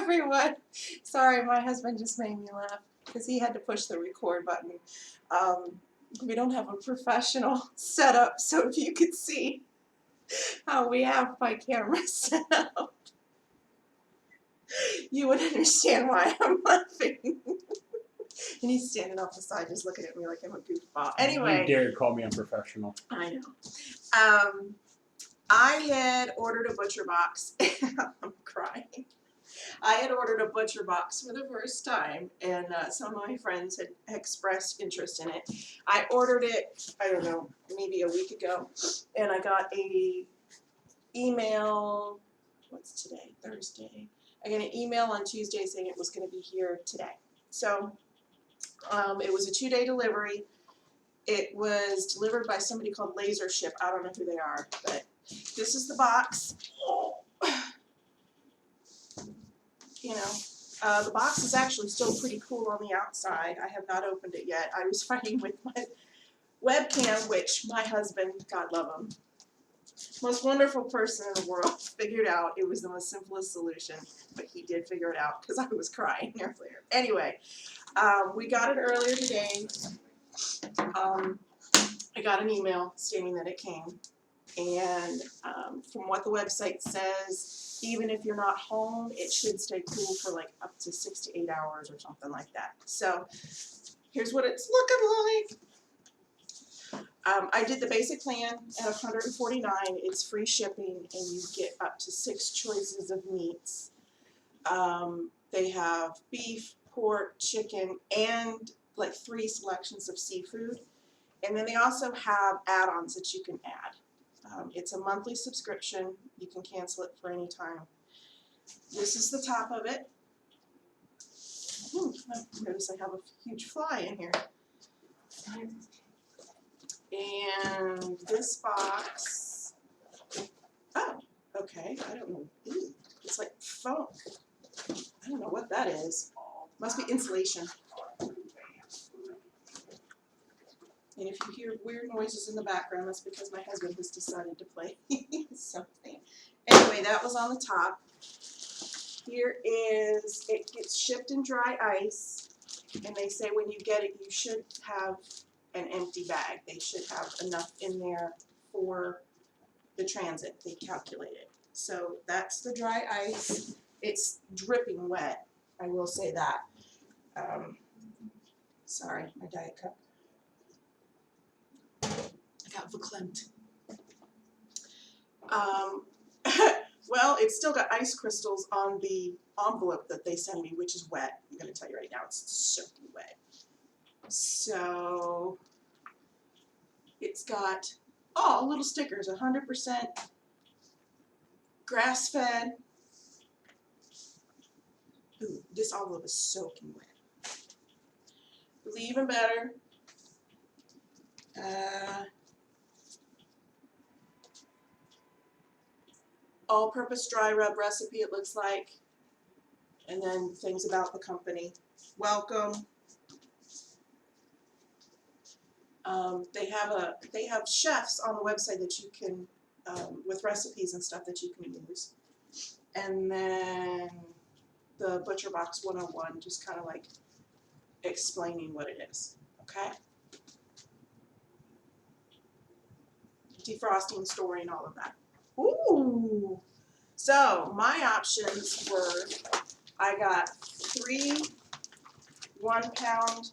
everyone. Sorry, my husband just made me laugh because he had to push the record button. We don't have a professional setup, so if you could see how we have my camera set up, you would understand why I'm laughing. And he's standing off the side just looking at me like I'm a goofball. Anyway. You dare call me unprofessional. I know. I had ordered a ButcherBox. I'm crying. I had ordered a ButcherBox for the first time, and some of my friends had expressed interest in it. I ordered it, I don't know, maybe a week ago, and I got a email, what's today, Thursday? I got an email on Tuesday saying it was going to be here today. So it was a 2-day delivery. It was delivered by somebody called Laser Ship. I don't know who they are, but this is the box. You know, the box is actually still pretty cool on the outside. I have not opened it yet. I was fighting with my webcam, which my husband, God love him, most wonderful person in the world, figured out it was the most simplest solution, but he did figure it out because I was crying earlier. Anyway, we got it earlier today. I got an email stating that it came, and from what the website says, even if you're not home, it should stay cool for like up to 6 to 8 hours or something like that. So here's what it's looking like. I did the basic plan at $149. It's free shipping, and you get up to 6 choices of meats. They have beef, pork, chicken, and like 3 selections of seafood. And then they also have add-ons that you can add. It's a monthly subscription. You can cancel it for any time. This is the top of it. Notice I have a huge fly in here. And this box, oh, okay, I don't know. Ooh, it's like foam. I don't know what that is. Must be insulation. And if you hear weird noises in the background, that's because my husband has decided to play something. Anyway, that was on the top. Here is, it gets shipped in dry ice, and they say when you get it, you should have an empty bag. They should have enough in there for the transit. They calculate it. So that's the dry ice. It's dripping wet, I will say that. Sorry, my Diet Coke. I got verklempt. Well, it's still got ice crystals on the envelope that they send me, which is wet. I'm going to tell you right now, it's soaking wet. So it's got, oh, little stickers, 100% grass-fed. Ooh, this envelope is soaking wet. Even better. All-purpose dry rub recipe, it looks like, and then things about the company. Welcome. They have chefs on the website that you can with recipes and stuff that you can use, and then the ButcherBox 101, just kind of like explaining what it is. Okay. Defrosting, storing, all of that. Ooh. So my options were, I got 3 1-pound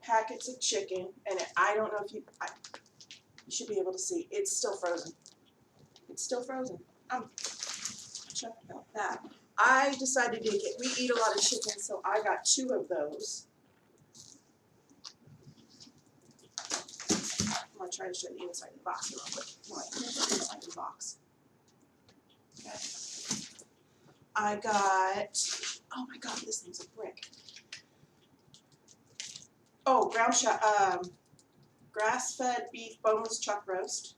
packets of chicken, and I don't know if you should be able to see. It's still frozen. It's still frozen. I'm chuffed about that. I decided to get, we eat a lot of chicken, so I got 2 of those. I'm going to try to show the inside of the box real quick. Here's the inside of the box. Okay. I got, oh my God, this thing's a brick. Oh, grass-fed beef boneless chuck roast.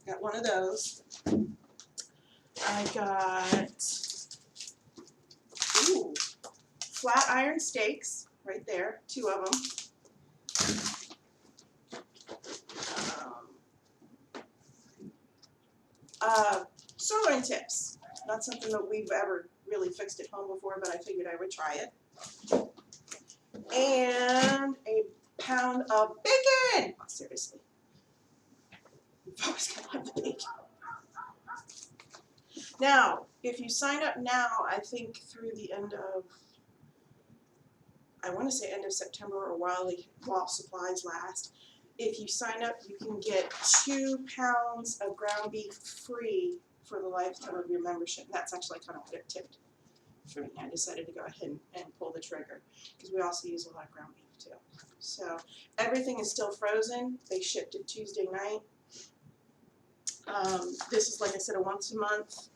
Got one of those. I got, ooh, flat iron steaks right there, 2 of them. Sirloin tips. Not something that we've ever really fixed at home before, but I figured I would try it. And a pound of bacon. Oh, seriously. You've always got to have the bacon. Now, if you sign up now, I think through the end of, I want to say end of September or while supplies last, if you sign up, you can get 2 pounds of ground beef free for the lifetime of your membership. That's actually kind of what it tipped for me. I decided to go ahead and pull the trigger because we also use a lot of ground beef too. So everything is still frozen. They shipped it Tuesday night. This is, like I said, a once a month,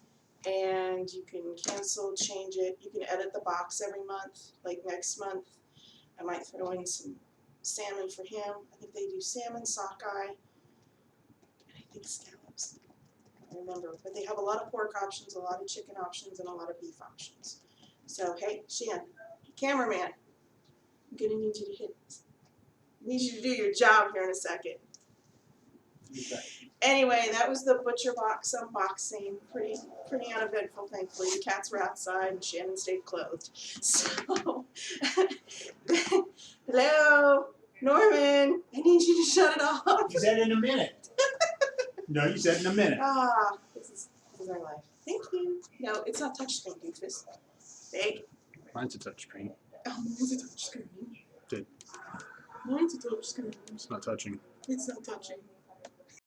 and you can cancel, change it. You can edit the box every month. Like next month, I might throw in some salmon for him. I think they do salmon, sockeye, and I think scallops. I don't remember, but they have a lot of pork options, a lot of chicken options, and a lot of beef options. So hey, Shan, cameraman, I'm gonna need you to do your job here in a second. Okay. Anyway, that was the ButcherBox unboxing. Pretty uneventful, thankfully. The cats were outside and Shannon stayed clothed. So, hello, Norman. I need you to shut it off. You said in a minute. No, you said in a minute. Ah, this is our life. Thank you. No, it's not touchscreen, doofus. Big. Mine's a touchscreen. Oh, mine's a touchscreen. Good. Mine's a touchscreen. It's not touching. It's not touching.